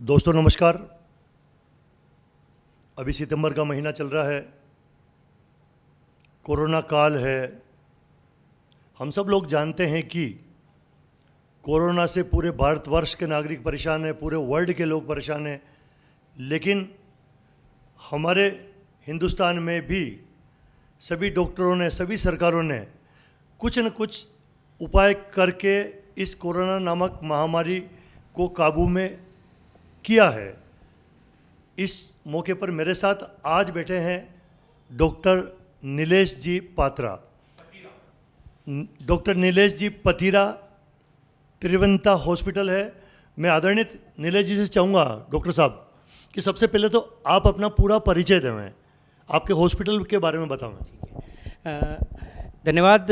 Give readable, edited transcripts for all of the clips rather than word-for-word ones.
दोस्तों नमस्कार। अभी सितंबर का महीना चल रहा है, कोरोना काल है। हम सब लोग जानते हैं कि कोरोना से पूरे भारतवर्ष के नागरिक परेशान हैं, पूरे वर्ल्ड के लोग परेशान हैं। लेकिन हमारे हिंदुस्तान में भी सभी डॉक्टरों ने, सभी सरकारों ने कुछ न कुछ उपाय करके इस कोरोना नामक महामारी को काबू में किया है। इस मौके पर मेरे साथ आज बैठे हैं डॉक्टर नीलेश जी पात्रा। डॉक्टर नीलेश जी पतीरा त्रिवंता हॉस्पिटल है। मैं आदरणीय नीलेश जी से चाहूँगा डॉक्टर साहब कि सबसे पहले तो आप अपना पूरा परिचय दें, आपके हॉस्पिटल के बारे में बताएं। धन्यवाद।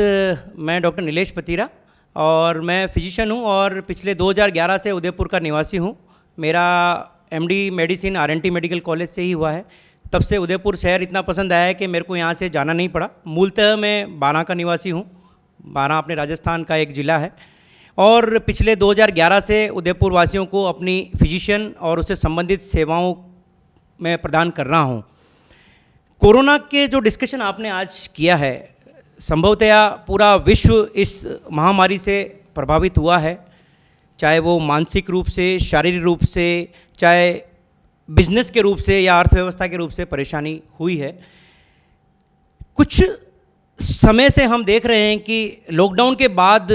मैं डॉक्टर नीलेश पतीरा और मैं फिजिशियन हूँ और पिछले 2011 से उदयपुर का निवासी हूँ। मेरा MD medicine RNT medical college से ही हुआ है। तब से उदयपुर शहर इतना पसंद आया है कि मेरे को यहाँ से जाना नहीं पड़ा। मूलतः मैं बारां का निवासी हूँ। बारां अपने राजस्थान का एक ज़िला है और पिछले 2011 से उदयपुर वासियों को अपनी फिजिशियन और उससे संबंधित सेवाओं में प्रदान कर रहा हूँ। कोरोना के जो डिस्कशन आपने आज किया है, संभवतया पूरा विश्व इस महामारी से प्रभावित हुआ है, चाहे वो मानसिक रूप से, शारीरिक रूप से, चाहे बिजनेस के रूप से या अर्थव्यवस्था के रूप से परेशानी हुई है। कुछ समय से हम देख रहे हैं कि लॉकडाउन के बाद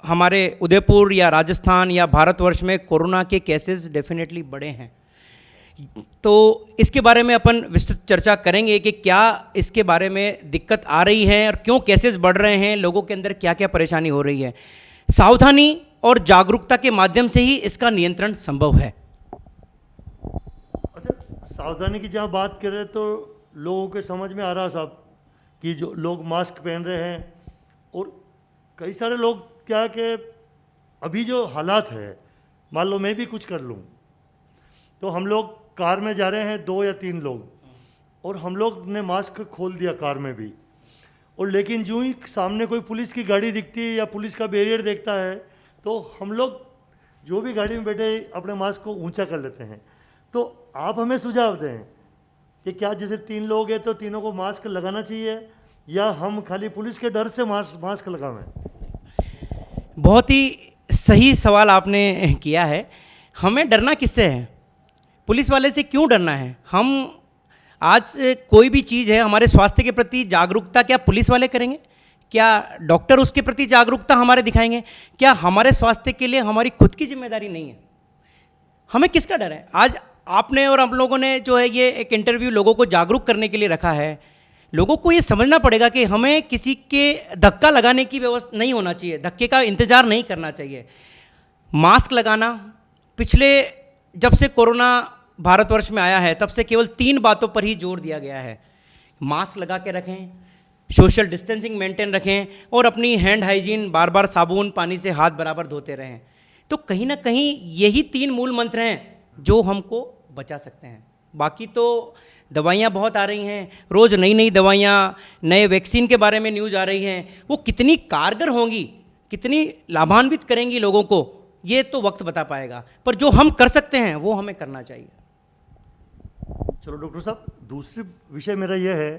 हमारे उदयपुर या राजस्थान या भारतवर्ष में कोरोना के केसेस डेफिनेटली बढ़े हैं। तो इसके बारे में अपन विस्तृत चर्चा करेंगे कि क्या इसके बारे में दिक्कत आ रही है और क्यों केसेस बढ़ रहे हैं, लोगों के अंदर क्या क्या परेशानी हो रही है। सावधानी और जागरूकता के माध्यम से ही इसका नियंत्रण संभव है। अच्छा, सावधानी की जहाँ बात कर रहे हैं तो लोगों के समझ में आ रहा साहब कि जो लोग मास्क पहन रहे हैं और कई सारे लोग क्या कि अभी जो हालात है, मान लो मैं भी कुछ कर लूँ तो हम लोग कार में जा रहे हैं 2 या 3 लोग और हम लोग ने मास्क खोल दिया कार में भी, और लेकिन जो ही सामने कोई पुलिस की गाड़ी दिखती है या पुलिस का बैरियर देखता है तो हम लोग जो भी गाड़ी में बैठे अपने मास्क को ऊंचा कर लेते हैं। तो आप हमें सुझाव दें कि क्या जैसे 3 लोग हैं तो तीनों को मास्क लगाना चाहिए या हम खाली पुलिस के डर से मास्क लगावें? बहुत ही सही सवाल आपने किया है। हमें डरना किससे है? पुलिस वाले से क्यों डरना है? हम आज कोई भी चीज़ है, हमारे स्वास्थ्य के प्रति जागरूकता क्या पुलिस वाले करेंगे? क्या डॉक्टर उसके प्रति जागरूकता हमारे दिखाएंगे? क्या हमारे स्वास्थ्य के लिए हमारी खुद की जिम्मेदारी नहीं है? हमें किसका डर है? आज आपने और हम लोगों ने जो है ये एक इंटरव्यू लोगों को जागरूक करने के लिए रखा है। लोगों को ये समझना पड़ेगा कि हमें किसी के धक्का लगाने की व्यवस्था नहीं होना चाहिए, धक्के का इंतज़ार नहीं करना चाहिए। मास्क लगाना, पिछले जब से कोरोना भारतवर्ष में आया है तब से केवल 3 बातों पर ही जोर दिया गया है। मास्क लगा के रखें, सोशल डिस्टेंसिंग मेंटेन रखें और अपनी हैंड हाइजीन, बार बार साबुन पानी से हाथ बराबर धोते रहें। तो कहीं ना कहीं यही 3 मूल मंत्र हैं जो हमको बचा सकते हैं। बाकी तो दवाइयाँ बहुत आ रही हैं, रोज़ नई नई दवाइयाँ, नए वैक्सीन के बारे में न्यूज़ आ रही हैं। वो कितनी कारगर होंगी, कितनी लाभान्वित करेंगी लोगों को, ये तो वक्त बता पाएगा। पर जो हम कर सकते हैं वो हमें करना चाहिए। चलो डॉक्टर साहब, दूसरी विषय मेरा यह है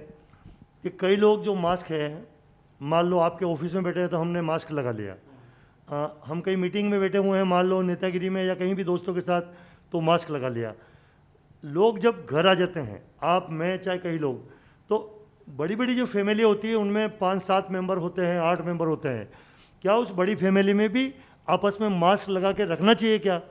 कि कई लोग जो मास्क है, मान लो आपके ऑफिस में बैठे हैं तो हमने मास्क लगा लिया, हम कहीं मीटिंग में बैठे हुए हैं, मान लो नेतागिरी में या कहीं भी दोस्तों के साथ, तो मास्क लगा लिया। लोग जब घर आ जाते हैं, आप मैं चाहे कई लोग, तो बड़ी बड़ी जो फैमिली होती है उनमें 5-7 मेंबर होते हैं, 8 मेंबर होते हैं। क्या उस बड़ी फैमिली में भी आपस में मास्क लगा के रखना चाहिए क्या?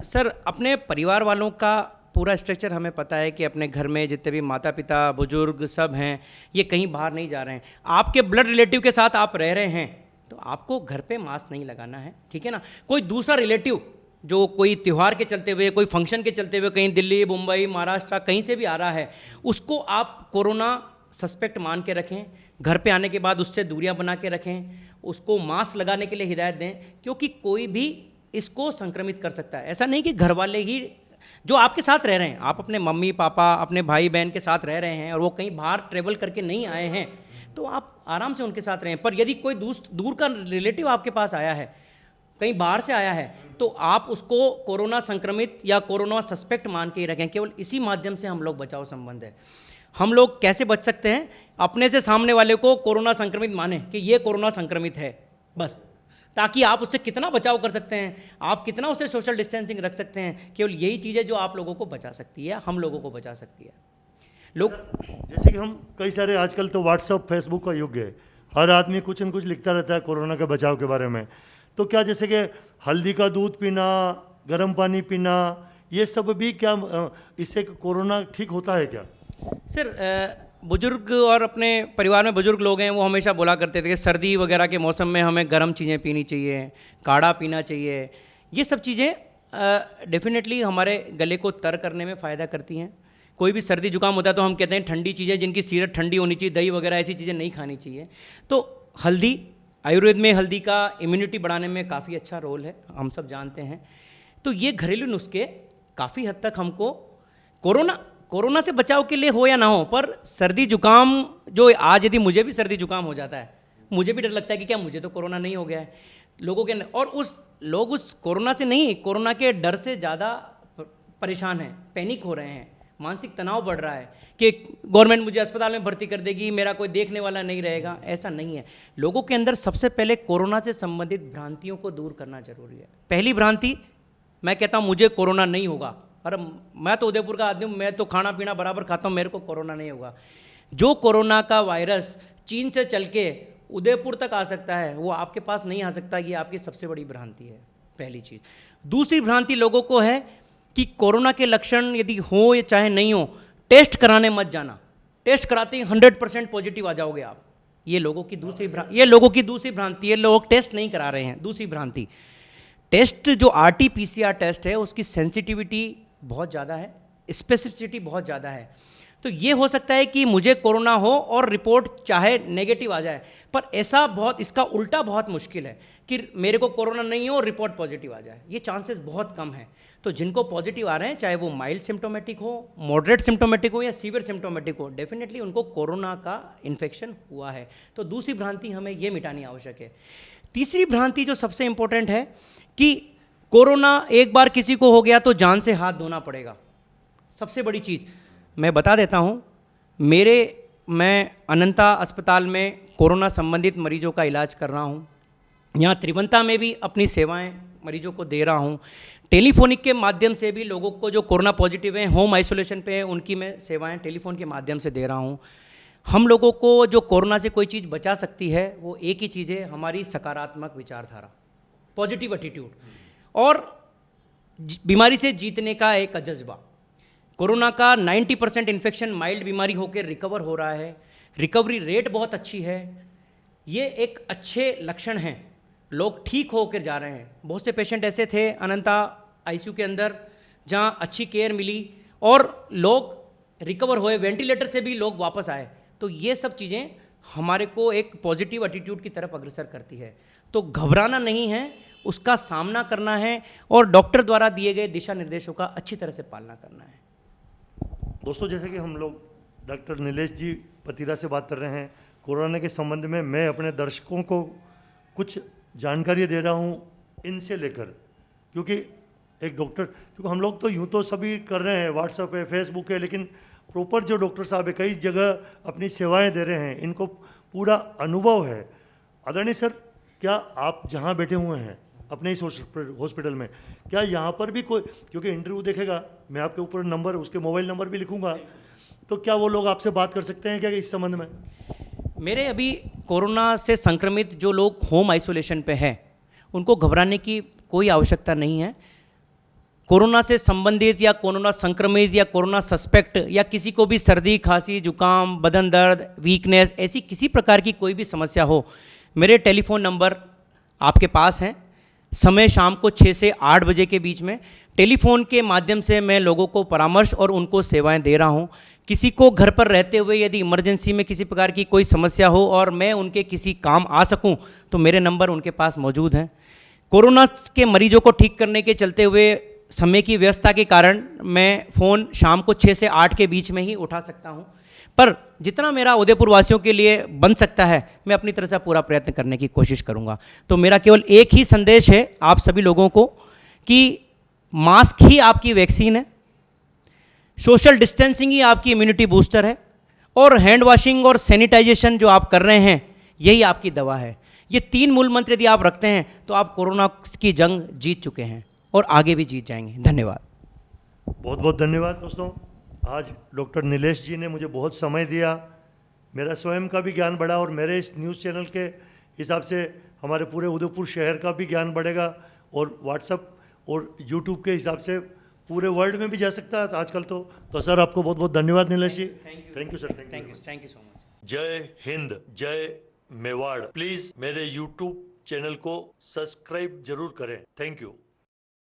सर, अपने परिवार वालों का पूरा स्ट्रक्चर हमें पता है कि अपने घर में जितने भी माता पिता बुजुर्ग सब हैं, ये कहीं बाहर नहीं जा रहे हैं। आपके ब्लड रिलेटिव के साथ आप रह रहे हैं तो आपको घर पे मास्क नहीं लगाना है, ठीक है ना। कोई दूसरा रिलेटिव जो कोई त्यौहार के चलते हुए, कोई फंक्शन के चलते हुए कहीं दिल्ली, मुंबई, महाराष्ट्र कहीं से भी आ रहा है, उसको आप कोरोना सस्पेक्ट मान के रखें। घर पे आने के बाद उससे दूरियां बना के रखें, उसको मास्क लगाने के लिए हिदायत दें, क्योंकि कोई भी इसको संक्रमित कर सकता है। ऐसा नहीं कि घर वाले ही जो आपके साथ रह रहे हैं, आप अपने मम्मी पापा, अपने भाई बहन के साथ रह रहे हैं और वो कहीं बाहर ट्रेवल करके नहीं आए हैं, तो आप आराम से उनके साथ रहें। पर यदि कोई दूर का रिलेटिव आपके पास आया है कहीं बाहर से आया है, तो आप उसको कोरोना संक्रमित या कोरोना सस्पेक्ट मान के ही रखें। केवल इसी माध्यम से हम लोग बचाव संबंध है। हम लोग कैसे बच सकते हैं? अपने से सामने वाले को कोरोना संक्रमित माने कि ये कोरोना संक्रमित है, बस। ताकि आप उससे कितना बचाव कर सकते हैं, आप कितना उससे सोशल डिस्टेंसिंग रख सकते हैं, केवल यही चीज़ है जो आप लोगों को बचा सकती है, हम लोगों को बचा सकती है। लोग जैसे कि हम कई सारे आजकल तो व्हाट्सअप फेसबुक का युग है, हर आदमी कुछ न कुछ लिखता रहता है कोरोना के बचाव के बारे में। तो क्या जैसे कि हल्दी का दूध पीना, गर्म पानी पीना, ये सब भी क्या इससे कोरोना ठीक होता है क्या? सर, बुजुर्ग और अपने परिवार में बुजुर्ग लोग हैं, वो हमेशा बोला करते थे कि सर्दी वगैरह के मौसम में हमें गर्म चीज़ें पीनी चाहिए, काढ़ा पीना चाहिए। ये सब चीज़ें डेफिनेटली हमारे गले को तर करने में फ़ायदा करती हैं। कोई भी सर्दी जुकाम होता है तो हम कहते हैं ठंडी चीज़ें, जिनकी सीरत ठंडी होनी चाहिए, दही वगैरह ऐसी चीज़ें नहीं खानी चाहिए। तो हल्दी, आयुर्वेद में हल्दी का इम्यूनिटी बढ़ाने में काफ़ी अच्छा रोल है, हम सब जानते हैं। तो ये घरेलू नुस्खे काफ़ी हद तक हमको कोरोना से बचाव के लिए हो या ना हो, पर सर्दी जुकाम जो आज यदि मुझे भी सर्दी जुकाम हो जाता है, मुझे भी डर लगता है कि क्या मुझे तो कोरोना नहीं हो गया है। लोगों के अंदर, और लोग उस कोरोना से नहीं, कोरोना के डर से ज़्यादा परेशान हैं, पैनिक हो रहे हैं, मानसिक तनाव बढ़ रहा है कि गवर्नमेंट मुझे अस्पताल में भर्ती कर देगी, मेरा कोई देखने वाला नहीं रहेगा। ऐसा नहीं है। लोगों के अंदर सबसे पहले कोरोना से संबंधित भ्रांतियों को दूर करना जरूरी है। पहली भ्रांति, मैं कहता हूँ मुझे कोरोना नहीं होगा, अरे मैं तो उदयपुर का आदमी हूँ, मैं तो खाना पीना बराबर खाता हूँ, मेरे को कोरोना नहीं होगा। जो कोरोना का वायरस चीन से चल के उदयपुर तक आ सकता है, वो आपके पास नहीं आ सकता। ये आपकी सबसे बड़ी भ्रांति है, पहली चीज़। दूसरी भ्रांति लोगों को है कि कोरोना के लक्षण यदि हो या चाहे नहीं हो, टेस्ट कराने मत जाना, टेस्ट कराते ही 100% पॉजिटिव आ जाओगे आप। ये लोगों की दूसरी भ्रांति है। लोग टेस्ट नहीं करा रहे हैं। दूसरी भ्रांति, टेस्ट जो RT-PCR टेस्ट है, उसकी सेंसिटिविटी बहुत ज़्यादा है, स्पेसिफिसिटी बहुत ज़्यादा है। तो ये हो सकता है कि मुझे कोरोना हो और रिपोर्ट चाहे नेगेटिव आ जाए, पर इसका उल्टा बहुत मुश्किल है कि मेरे को कोरोना नहीं हो और रिपोर्ट पॉजिटिव आ जाए। ये चांसेस बहुत कम हैं। तो जिनको पॉजिटिव आ रहे हैं, चाहे वो माइल्ड सिम्टोमेटिक हो, मॉडरेट सिम्टोमेटिक हो या सीवियर सिम्टोमेटिक हो, डेफिनेटली उनको कोरोना का इन्फेक्शन हुआ है। तो दूसरी भ्रांति हमें ये मिटानी आवश्यक है। तीसरी भ्रांति जो सबसे इंपॉर्टेंट है कि कोरोना एक बार किसी को हो गया तो जान से हाथ धोना पड़ेगा। सबसे बड़ी चीज़ मैं बता देता हूँ, मैं अनंता अस्पताल में कोरोना संबंधित मरीजों का इलाज कर रहा हूँ। यहाँ त्रिवंता में भी अपनी सेवाएं मरीजों को दे रहा हूँ। टेलीफोनिक के माध्यम से भी लोगों को जो कोरोना पॉजिटिव हैं, होम आइसोलेशन पे हैं, उनकी मैं सेवाएं टेलीफोन के माध्यम से दे रहा हूँ। हम लोगों को जो कोरोना से कोई चीज़ बचा सकती है, वो एक ही चीज़ है, हमारी सकारात्मक विचारधारा, पॉजिटिव एटीट्यूड, और बीमारी से जीतने का एक जज्बा। कोरोना का 90% इन्फेक्शन माइल्ड बीमारी होकर रिकवर हो रहा है, रिकवरी रेट बहुत अच्छी है। ये एक अच्छे लक्षण हैं, लोग ठीक होकर जा रहे हैं। बहुत से पेशेंट ऐसे थे अनंता ICU के अंदर जहाँ अच्छी केयर मिली और लोग रिकवर हुए, वेंटिलेटर से भी लोग वापस आए। तो ये सब चीज़ें हमारे को एक पॉजिटिव एटीट्यूड की तरफ अग्रसर करती है। तो घबराना नहीं है, उसका सामना करना है और डॉक्टर द्वारा दिए गए दिशा निर्देशों का अच्छी तरह से पालना करना है। दोस्तों, जैसे कि हम लोग डॉक्टर नीलेश जी पतीरा से बात कर रहे हैं कोरोना के संबंध में, मैं अपने दर्शकों को कुछ जानकारी दे रहा हूँ इनसे लेकर, क्योंकि एक डॉक्टर, क्योंकि हम लोग तो यूँ तो सभी कर रहे हैं, व्हाट्सएप है, फेसबुक है, लेकिन प्रॉपर जो डॉक्टर साहब है कई जगह अपनी सेवाएं दे रहे हैं, इनको पूरा अनुभव है। आदरणीय सर, क्या आप जहाँ बैठे हुए हैं अपने इस हॉस्पिटल में, क्या यहाँ पर भी कोई, क्योंकि इंटरव्यू देखेगा, मैं आपके ऊपर नंबर, उसके मोबाइल नंबर भी लिखूंगा, तो क्या वो लोग आपसे बात कर सकते हैं क्या इस संबंध में? मेरे अभी कोरोना से संक्रमित जो लोग होम आइसोलेशन पे हैं, उनको घबराने की कोई आवश्यकता नहीं है। कोरोना से संबंधित या कोरोना संक्रमित या कोरोना सस्पेक्ट या किसी को भी सर्दी, खांसी, जुकाम, बदन दर्द, वीकनेस, ऐसी किसी प्रकार की कोई भी समस्या हो, मेरे टेलीफोन नंबर आपके पास हैं। समय शाम को 6 से 8 बजे के बीच में टेलीफोन के माध्यम से मैं लोगों को परामर्श और उनको सेवाएं दे रहा हूं। किसी को घर पर रहते हुए यदि इमरजेंसी में किसी प्रकार की कोई समस्या हो और मैं उनके किसी काम आ सकूं, तो मेरे नंबर उनके पास मौजूद हैं। कोरोना के मरीजों को ठीक करने के चलते हुए समय की व्यवस्था के कारण मैं फ़ोन शाम को 6 से 8 के बीच में ही उठा सकता हूं, पर जितना मेरा उदयपुर वासियों के लिए बन सकता है मैं अपनी तरफ से पूरा प्रयत्न करने की कोशिश करूंगा। तो मेरा केवल एक ही संदेश है आप सभी लोगों को कि मास्क ही आपकी वैक्सीन है, सोशल डिस्टेंसिंग ही आपकी इम्यूनिटी बूस्टर है, और हैंड वॉशिंग और सैनिटाइजेशन जो आप कर रहे हैं यही आपकी दवा है। ये 3 मूल मंत्र यदि आप रखते हैं तो आप कोरोना की जंग जीत चुके हैं और आगे भी जीत जाएंगे। धन्यवाद। बहुत बहुत धन्यवाद दोस्तों। आज डॉक्टर नीलेश जी ने मुझे बहुत समय दिया, मेरा स्वयं का भी ज्ञान बढ़ा और मेरे इस न्यूज़ चैनल के हिसाब से हमारे पूरे उदयपुर शहर का भी ज्ञान बढ़ेगा और व्हाट्सएप और यूट्यूब के हिसाब से पूरे वर्ल्ड में भी जा सकता है आजकल। तो सर आपको बहुत बहुत धन्यवाद Nilesh ji. Thank you sir. Thank you so much. जय हिंद, जय मेवाड़। प्लीज़ मेरे यूट्यूब चैनल को सब्सक्राइब जरूर करें। Thank you.